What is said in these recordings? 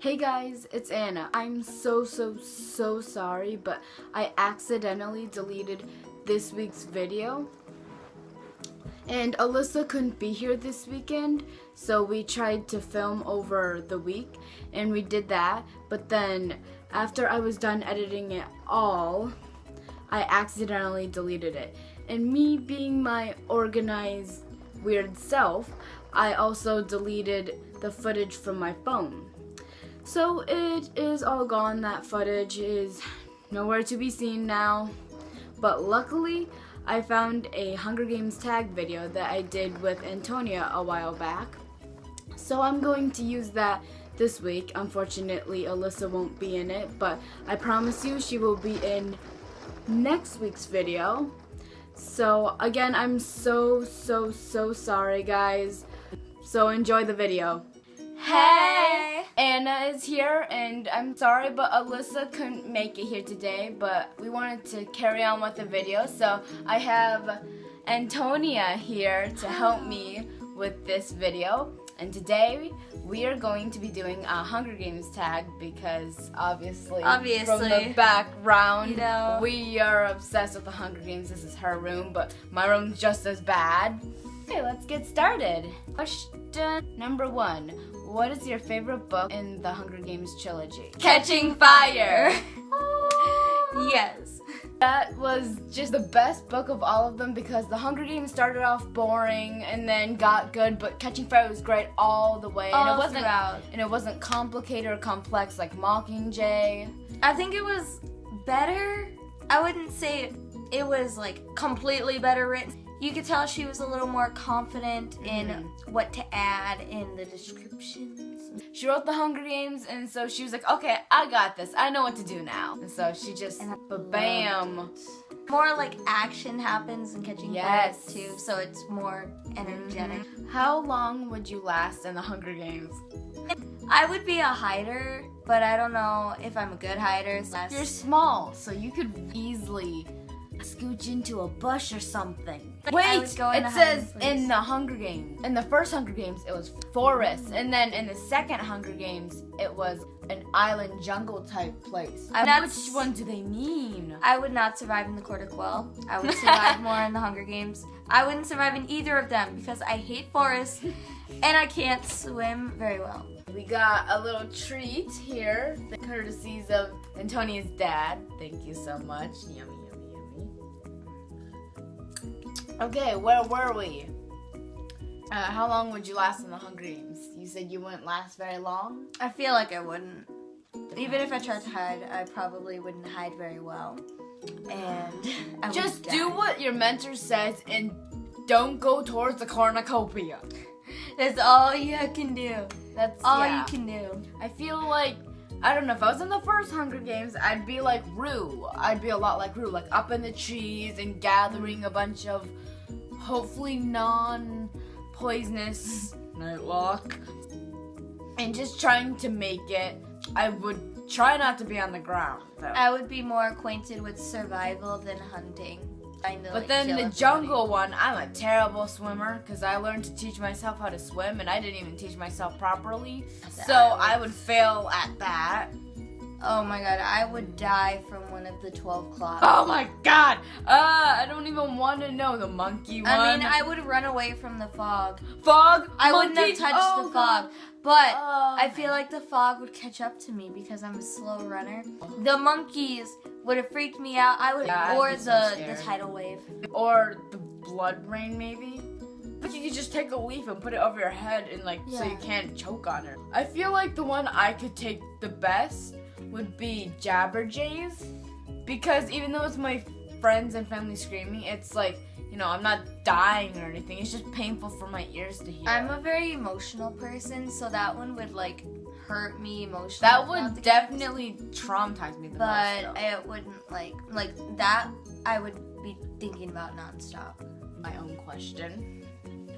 Hey guys, it's Anna. I'm so sorry, but I accidentally deleted this week's video. And Elissa couldn't be here this weekend, so we tried to film over the week, and we did that. But then, after I was done editing it all, I accidentally deleted it. And me being my organized, weird self, I also deleted the footage from my phone. So it is all gone. That footage is nowhere to be seen now. But luckily, I found a Hunger Games tag video that I did with Antonia a while back. So I'm going to use that this week. Unfortunately, Elissa won't be in it, but I promise you she will be in next week's video. So again, I'm so sorry, guys. So enjoy the video. Hey! Anna is here, and I'm sorry, but Elissa couldn't make it here today, but we wanted to carry on with the video, so I have Antonia here to help me with this video. And today, we are going to be doing a Hunger Games tag because obviously. From the background, you know, we are obsessed with the Hunger Games. This is her room, but my room's just as bad. Okay, let's get started. Question number 1. What is your favorite book in the Hunger Games trilogy? Catching Fire. Yes. That was just the best book of all of them because the Hunger Games started off boring and then got good, but Catching Fire was great all the way. And it wasn't complicated or complex like Mockingjay. I think it was better. I wouldn't say it was like completely better written. You could tell she was a little more confident in what to add in the descriptions. She wrote the Hunger Games, and so she was like, okay, I got this. I know what to do now. And so she just, bam. More like action happens in Catching Fire too, so it's more energetic. How long would you last in the Hunger Games? I would be a hider, but I don't know if I'm a good hider. You're small, so you could easily scooch into a bush or something. Wait, it says in the Hunger Games. In the first Hunger Games, it was forest. And then in the second Hunger Games, it was an island jungle type place. Which one do they mean? I would not survive in the Court of Quell. I would survive more in the Hunger Games. I wouldn't survive in either of them because I hate forests and I can't swim very well. We got a little treat here, the courtesies of Antonia's dad. Thank you so much. Yummy. Okay, where were we? How long would you last in the Hunger Games? You said you wouldn't last very long? I feel like I wouldn't. Even if I tried to hide, I probably wouldn't hide very well. And I just do what your mentor says and don't go towards the cornucopia. That's all you can do. That's all you can do. I feel like, I don't know, if I was in the first Hunger Games, I'd be like Rue. I'd be a lot like Rue, like up in the trees and gathering a bunch of hopefully non-poisonous nightlock and just trying to make it. I would try not to be on the ground, though. I would be more acquainted with survival than hunting. But then the jungle one, I'm a terrible swimmer because I learned to teach myself how to swim and I didn't even teach myself properly. So I would fail at that. Oh my god, I would die from one of the 12 claws. Oh my god! I don't even want to know the monkey one. I mean, I would run away from the fog. Fog? I wouldn't have touched the fog. But I feel like the fog would catch up to me because I'm a slow runner. The monkeys would have freaked me out. Or the tidal wave. Or the blood rain, maybe. But you could just take a leaf and put it over your head and so you can't choke on it. I feel like the one I could take the best would be Jabberjays, because even though it's my friends and family screaming, it's like, you know, I'm not dying or anything. It's just painful for my ears to hear. I'm a very emotional person, so that one would like hurt me emotionally. That would definitely traumatize me the most. But it wouldn't like that. I would be thinking about nonstop. My own question.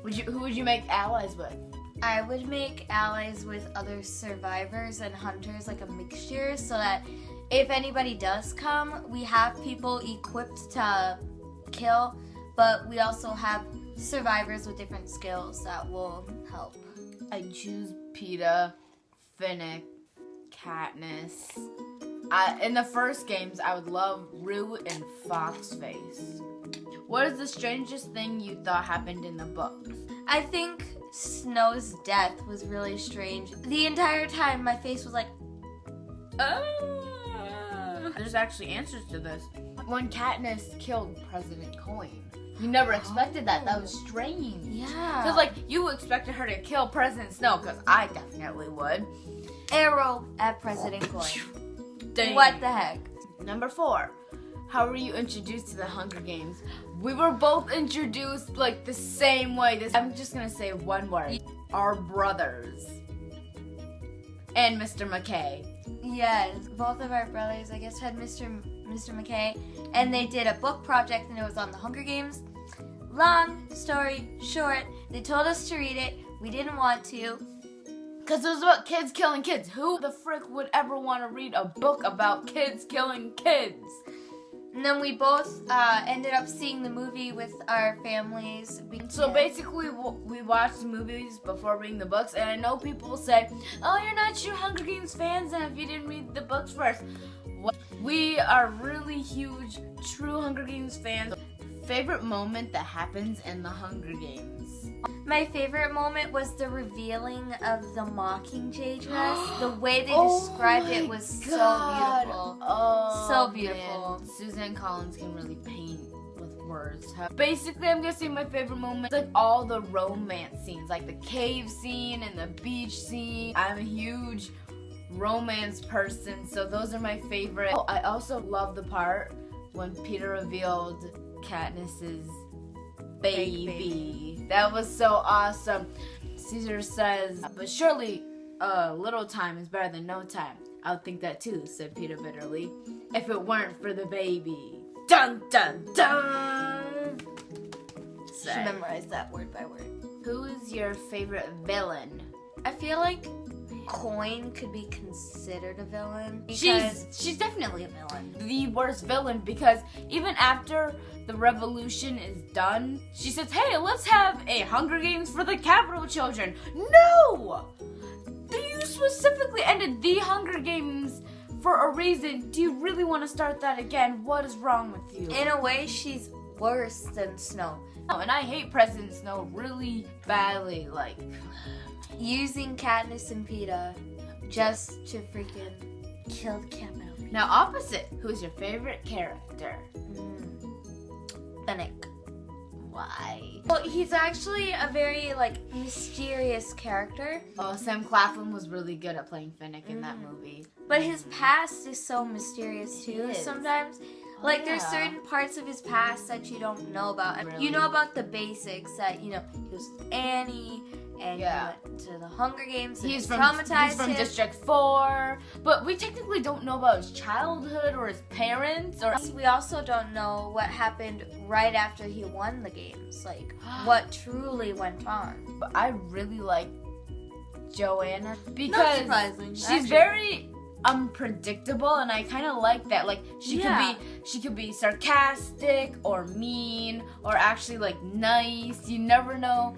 Who would you make allies with? I would make allies with other survivors and hunters, like a mixture, so that if anybody does come, we have people equipped to kill, but we also have survivors with different skills that will help. I choose PETA, Finnick, Katniss. In the first games, I would love Rue and Foxface. What is the strangest thing you thought happened in the books? I think Snow's death was really strange. The entire time, my face was like, oh. There's actually answers to this. When Katniss killed President Coin, you never expected that. That was strange. Yeah. Because, like, you expected her to kill President Snow, because I definitely would. Arrow at President Coin. Dang. What the heck? Number 4. How were you introduced to the Hunger Games? We were both introduced, like, the same way. I'm just going to say one word. Our brothers. And Mr. McKay. Yes, both of our brothers, I guess, had Mr. McKay, and they did a book project, and it was on the Hunger Games. Long story short, they told us to read it. We didn't want to. Because it was about kids killing kids. Who the frick would ever want to read a book about kids killing kids? And then we both ended up seeing the movie with our families. So basically, we watched the movies before reading the books, and I know people say, oh, you're not true Hunger Games fans and if you didn't read the books first. We are really huge true Hunger Games fans. Favorite moment that happens in the Hunger Games? My favorite moment was the revealing of the Mockingjay dress. The way they described it was so beautiful. Oh, so beautiful. Man. Suzanne Collins can really paint with words. Basically, I'm gonna say my favorite moment, like all the romance scenes, like the cave scene and the beach scene. I'm a huge romance person, so those are my favorite. Oh, I also love the part when Peter revealed Katniss's baby. That was so awesome. Caesar says, but surely little time is better than no time. I would think that too, said Peter bitterly, if it weren't for the baby. Dun dun dun! Should memorize that word by word. Who is your favorite villain? I feel like Coin could be considered a villain. She's definitely a villain. The worst villain, because even after the revolution is done, she says, hey, let's have a Hunger Games for the capital children. No! You specifically ended the Hunger Games for a reason. Do you really want to start that again? What is wrong with you? In a way, she's worse than Snow. Oh, and I hate President Snow really badly, like using Katniss and Peeta just to freaking kill the capital. Now, opposite, who's your favorite character? Finnick. Why? Well, he's actually a very, mysterious character. Oh, Sam Claflin was really good at playing Finnick in that movie. But his past is so mysterious, too, sometimes. There's certain parts of his past that you don't know about. Really? You know about the basics that, he was with Annie, and he went to the Hunger Games, and he's traumatized from him. District 4, but we technically don't know about his childhood or his parents. Or we also don't know what happened right after he won the games, what truly went on. But I really like Joanna because she's very unpredictable, and I kind of like that. She could be sarcastic or mean or actually nice. You never know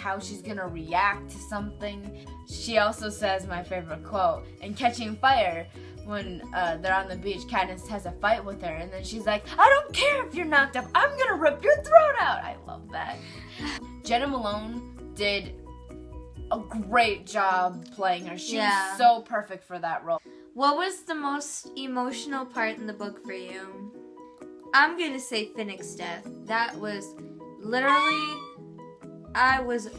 how she's gonna react to something. She also says my favorite quote in Catching Fire, when they're on the beach, Katniss has a fight with her, and then she's like, I don't care if you're knocked up, I'm gonna rip your throat out. I love that. Jenna Malone did a great job playing her. She was so perfect for that role. What was the most emotional part in the book for you? I'm gonna say Finnick's death. That was literally, I was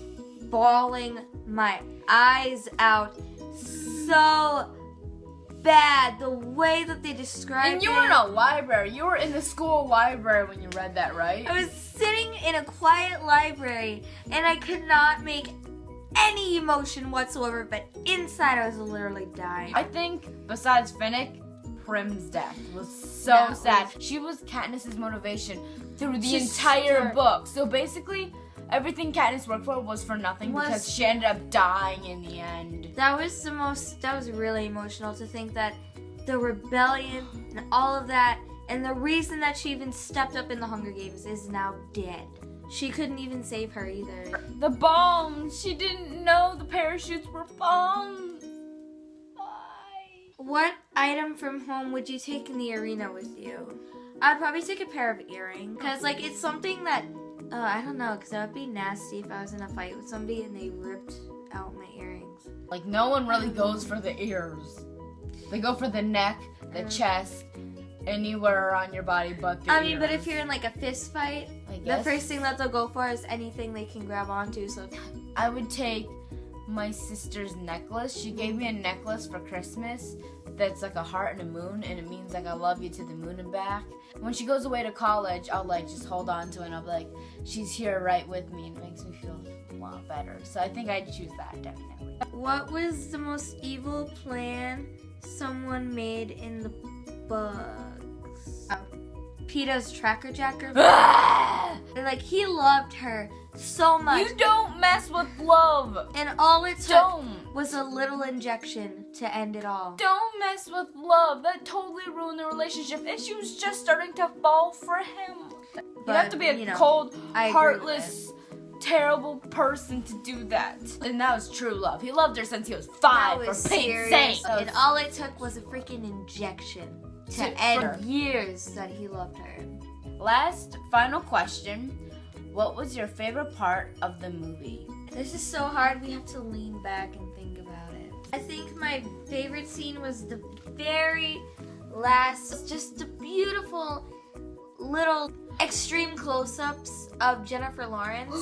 bawling my eyes out so bad. The way that they described it. And you were in a library. You were in the school library when you read that, right? I was sitting in a quiet library, and I could not make any emotion whatsoever, but inside I was literally dying. I think, besides Finnick, Prim's death was so sad. She was Katniss's motivation through the entire book. So basically, everything Katniss worked for was for nothing because she ended up dying in the end. That was really emotional to think that the rebellion and all of that, and the reason that she even stepped up in the Hunger Games is now dead. She couldn't even save her either. The bombs! She didn't know the parachutes were bombs! Why? What item from home would you take in the arena with you? I'd probably take a pair of earrings. Because, like, it's something that, I don't know, because that would be nasty if I was in a fight with somebody and they ripped out my earrings. Like, no one really goes for the ears. They go for the neck, the chest, anywhere around your body but the ears. But if you're in, like, a fist fight, the first thing that they'll go for is anything they can grab onto, so. I would take my sister's necklace. She gave me a necklace for Christmas that's like a heart and a moon, and it means like I love you to the moon and back. When she goes away to college, I'll like just hold on to it and I'll be like, she's here right with me, and it makes me feel a lot better. So I think I'd choose that, definitely. What was the most evil plan someone made in the books? PETA's Tracker Jacker. And like, he loved her so much. You don't mess with love. And all it took was a little injection to end it all. Don't mess with love. That totally ruined the relationship. And she was just starting to fall for him. You have to be a cold, heartless, terrible person to do that. And that was true love. He loved her since he was 5, for Pete's sake. And all it took was a freaking injection to end for years that he loved her. Last, final question. What was your favorite part of the movie? This is so hard. We have to lean back and think about it. I think my favorite scene was the very last, just the beautiful little extreme close-ups of Jennifer Lawrence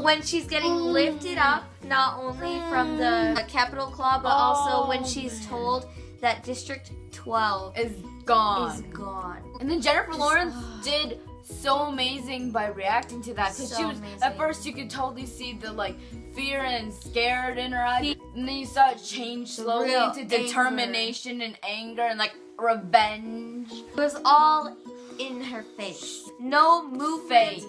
when she's getting lifted up, not only from the Capitol Claw, but also when she's told that District 12 is gone. And And then Jennifer Lawrence did so amazing by reacting to that, because she was at first you could totally see the like fear and scared in her eyes, and then you saw it change slowly into determination and anger and like revenge. It was all in her face. No movement.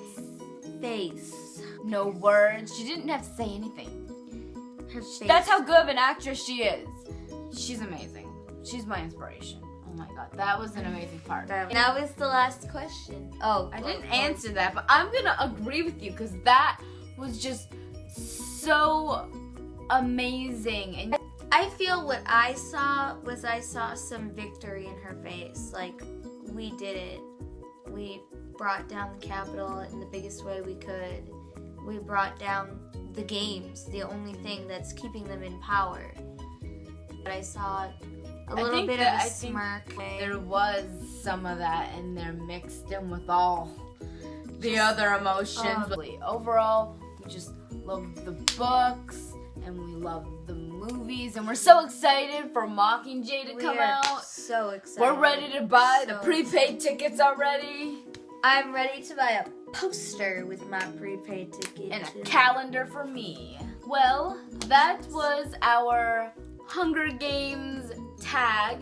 Face. No words. She didn't have to say anything. Her face. That's how good of an actress she is. She's amazing. She's my inspiration. Oh my god, that was an amazing part. That was the last question. Oh, I didn't answer that, but I'm gonna agree with you because that was just so amazing. And I feel what I saw was some victory in her face. Like, we did it. We brought down the Capitol in the biggest way we could. We brought down the games, the only thing that's keeping them in power. But I saw a little bit of a smirk. There was some of that in there mixed in with all the other emotions. Overall, we just love the books and we love the movies, and we're so excited for Mockingjay to come out. So excited. We're ready to buy the prepaid tickets already. I'm ready to buy a poster with my prepaid ticket. And a calendar for me. Well, that was our Hunger Games tag.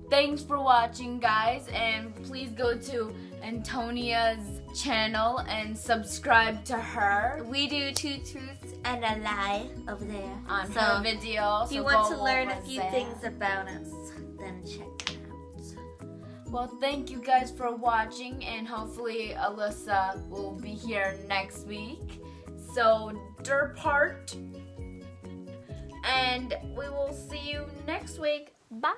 Thanks for watching, guys, and please go to Antonia's channel and subscribe to her. We do 2 truths and a lie over there on her video. If you want to learn a few things about us, then check it out. Well, thank you guys for watching, and hopefully Elissa will be here next week. So, der part. And we will see you next week. Bye.